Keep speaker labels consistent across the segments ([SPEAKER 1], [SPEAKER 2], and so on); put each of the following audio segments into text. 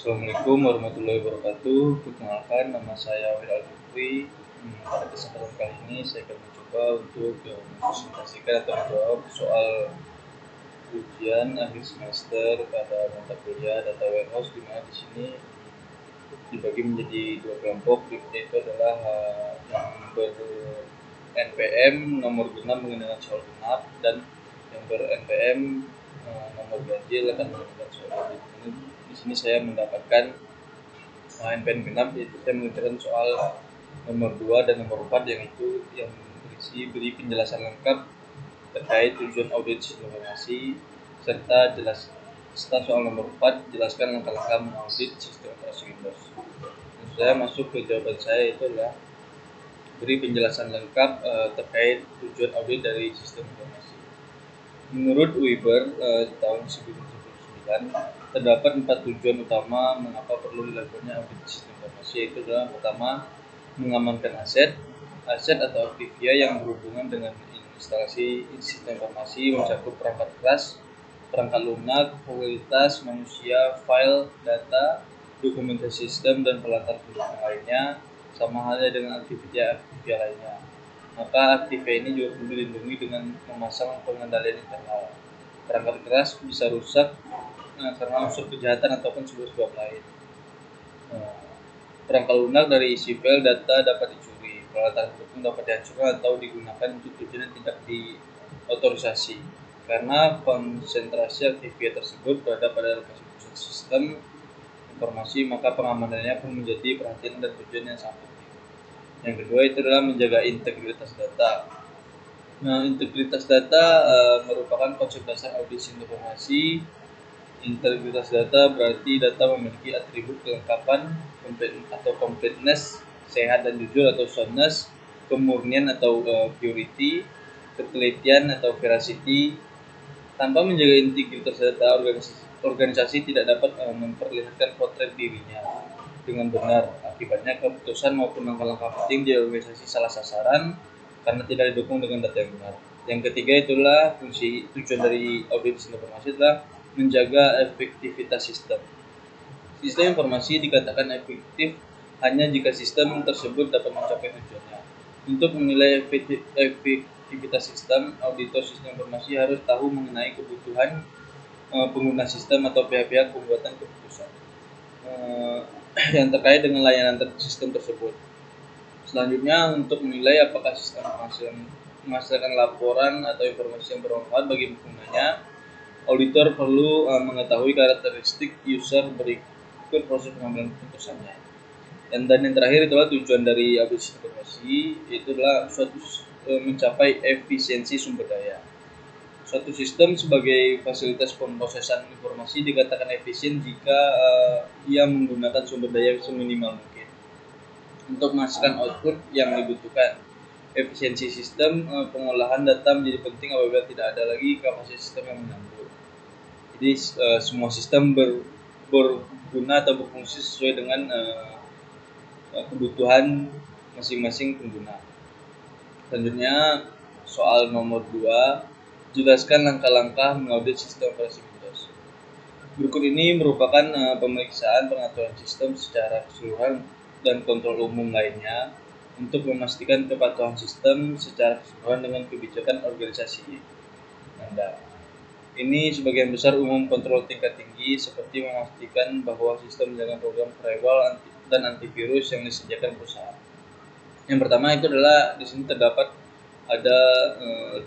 [SPEAKER 1] Assalamualaikum warahmatullahi wabarakatuh. Perkenalkan, nama saya Wil Alfitri. Pada kesempatan kali ini saya akan mencoba untuk mempresentasikan atau menjawab soal ujian akhir semester pada mata kuliah Data Warehouse, di mana di sini dibagi menjadi dua kelompok, yaitu adalah yang ber-NPM nomor genap mengenai soal genap, dan yang ber-NPM nomor ganjil akan menggunakan soal ganjil. Di sini saya mendapatkan NPM genap, yaitu saya mengerjakan soal nomor 2 dan nomor 4, yang beri penjelasan lengkap terkait tujuan audit sistem informasi, serta soal nomor 4 jelaskan langkah-langkah mengaudit sistem operasi Windows. Dan saya masuk ke jawaban saya, itu adalah beri penjelasan lengkap terkait tujuan audit dari sistem informasi. Menurut Weber tahun 1999 terdapat 4 tujuan utama mengapa perlu dilakukannya audit sistem informasi, yaitu adalah pertama, mengamankan aset atau aktivia yang berhubungan dengan instalasi sistem informasi, mencakup perangkat keras, perangkat lunak, fasilitas manusia, file, data, dokumentasi sistem, dan peralatan pendukung lainnya, sama halnya dengan aktivia lainnya. Maka aktivia ini juga perlu dilindungi dengan memasang pengendalian internal. Perangkat keras bisa rusak karena unsur kejahatan ataupun sebab lain. Perangkat lunak dari isi file data dapat dicuri, peralatan pendukung dapat dihancurkan atau digunakan untuk tujuan yang tidak diotorisasi. Karena konsentrasi aktivia tersebut berada pada lokasi pusat sistem informasi, maka pengamanannya pun menjadi perhatian dan tujuan yang sangat penting. Yang kedua itu adalah menjaga integritas data. Integritas data merupakan konsep dasar audit sistem informasi. Integritas data berarti data memiliki atribut kelengkapan atau completeness, sehat dan jujur atau soundness, kemurnian atau purity, ketelitian atau veracity. Tanpa menjaga integritas data, organisasi tidak dapat memperlihatkan potret dirinya dengan benar. Akibatnya keputusan maupun langkah-langkah penting di organisasi salah sasaran karena tidak didukung dengan data yang benar. Yang ketiga itulah tujuan dari audit sistem informasi adalah menjaga efektivitas sistem. Sistem informasi dikatakan efektif hanya jika sistem tersebut dapat mencapai tujuannya. Untuk menilai efektivitas sistem, auditor sistem informasi harus tahu mengenai kebutuhan pengguna sistem atau pihak-pihak pembuatan keputusan yang terkait dengan layanan sistem tersebut. Selanjutnya, untuk menilai apakah sistem menghasilkan laporan atau informasi yang bermanfaat bagi penggunanya, auditor perlu mengetahui karakteristik user berikut proses pengambilan keputusannya. Dan yang terakhir itulah tujuan dari audit sistem informasi, yaitu adalah mencapai efisiensi sumber daya. Suatu sistem sebagai fasilitas pemrosesan informasi dikatakan efisien jika ia menggunakan sumber daya seminimal mungkin untuk menghasilkan output yang dibutuhkan. Efisiensi sistem pengolahan data menjadi penting apabila tidak ada lagi kapasitas sistem yang menampung. Jadi semua sistem berguna atau berfungsi sesuai dengan kebutuhan masing-masing pengguna. Selanjutnya, soal nomor 2, jelaskan langkah-langkah mengaudit sistem operasi Windows. Berikut ini merupakan pemeriksaan pengaturan sistem secara keseluruhan dan kontrol umum lainnya untuk memastikan kepatuhan sistem secara keseluruhan dengan kebijakan organisasi Anda. Ini sebagian besar umum kontrol tingkat tinggi, seperti memastikan bahwa sistem menjalankan program firewall dan antivirus yang disediakan perusahaan. Yang pertama itu adalah di sini terdapat ada 20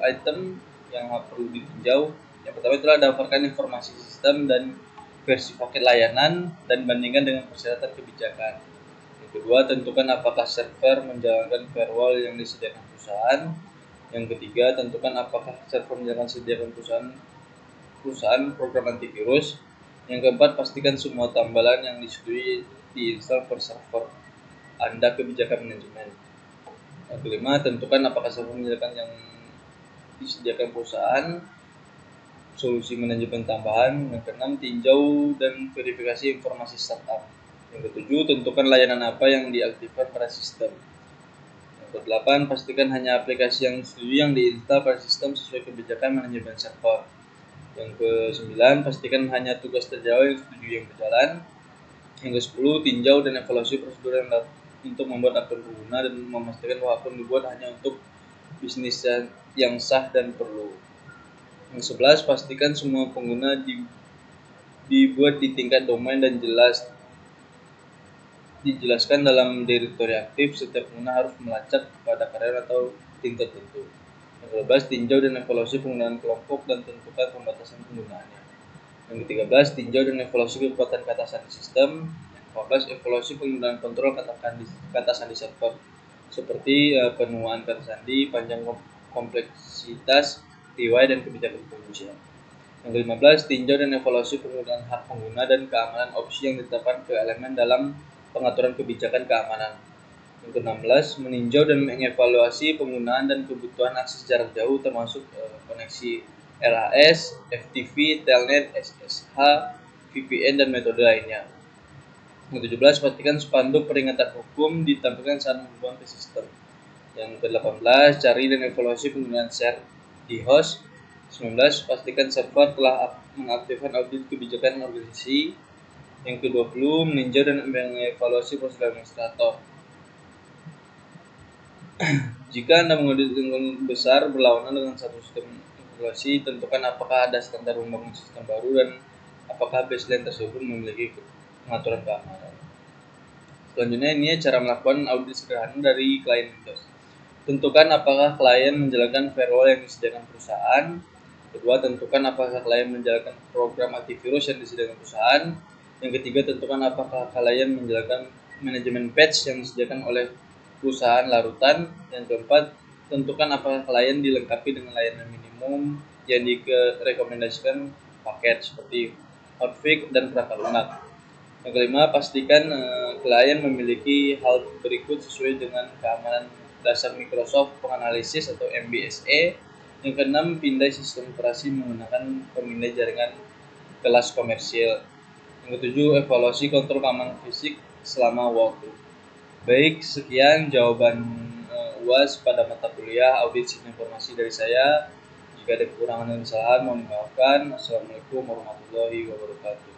[SPEAKER 1] item yang perlu ditinjau. Yang pertama itulah daftarkan informasi sistem dan versi paket layanan dan bandingkan dengan persyaratan kebijakan. Yang kedua, tentukan apakah server menjalankan firewall yang disediakan perusahaan. Yang ketiga, tentukan apakah server menjalankan sediakan perusahaan program antivirus. Yang keempat, pastikan semua tambalan yang disetujui diinstal per server Anda kebijakan manajemen. Yang kelima, tentukan apakah server menjalankan yang disediakan perusahaan solusi manajemen tambahan. Yang keenam, tinjau dan verifikasi informasi startup. Yang ketujuh, tentukan layanan apa yang diaktifkan pada sistem. Yang kedelapan, pastikan hanya aplikasi yang setuju yang diinstal pada sistem sesuai kebijakan manajemen server. Yang ke-9, pastikan hanya tugas terjauh yang setuju yang berjalan. Yang ke-10, tinjau dan evaluasi prosedur untuk membuat akun pengguna dan memastikan bahwa akun dibuat hanya untuk bisnis yang sah dan perlu. Yang 11, pastikan semua pengguna dibuat di tingkat domain dan dijelaskan dalam direktori aktif. Setiap pengguna harus melacak pada karyawan atau tim tertentu. Yang ke-12, tinjau dan evaluasi penggunaan kelompok dan tentukan pembatasan penggunaannya. Yang ke-13, tinjau dan evaluasi kekuatan kata sandi sistem. Yang ke-14, evaluasi penggunaan kontrol kata sandi server seperti penuaan kata sandi, panjang kompleksitas, riwayat, dan kebijakan pengujian. Yang ke-15, tinjau dan evaluasi penggunaan hak pengguna dan keamanan opsi yang ditetapkan ke elemen dalam pengaturan kebijakan keamanan. Yang ke-16, meninjau dan mengevaluasi penggunaan dan kebutuhan akses jarak jauh termasuk koneksi RAS, FTP, Telnet, SSH, VPN, dan metode lainnya. Yang ke-17, pastikan spanduk peringatan hukum ditampilkan saat menghubungkan ke sistem. Yang ke-18, cari dan evaluasi penggunaan share di host. 19, pastikan server telah mengaktifkan audit kebijakan organisasi. Yang ke-20, meninjau dan mengevaluasi prosedur administrator. Jika Anda mengaudit lingkungan besar berlawanan dengan satu sistem informasi, tentukan apakah ada standar membangun sistem baru dan apakah baseline tersebut memiliki pengaturan keamanan. Selanjutnya ini cara melakukan audit sederhana dari klien Windows. Tentukan apakah klien menjalankan firewall yang disediakan perusahaan. Kedua, tentukan apakah klien menjalankan program antivirus yang disediakan perusahaan. Yang ketiga, tentukan apakah klien menjalankan manajemen patch yang disediakan oleh perusahaan larutan. Yang keempat, tentukan apakah klien dilengkapi dengan layanan minimum yang direkomendasikan paket seperti hotfix dan perangkat lunak. Yang kelima, pastikan klien memiliki hal berikut sesuai dengan keamanan dasar Microsoft Penganalisis atau MBSE. Yang keenam, pindai sistem operasi menggunakan pemindai jaringan kelas komersial. Yang ketujuh, evaluasi kontrol keamanan fisik selama waktu. Baik, sekian jawaban UAS pada mata kuliah audit sistem informasi dari saya. Jika ada kekurangan dan kesalahan, mohon dimaafkan. Assalamualaikum warahmatullahi wabarakatuh.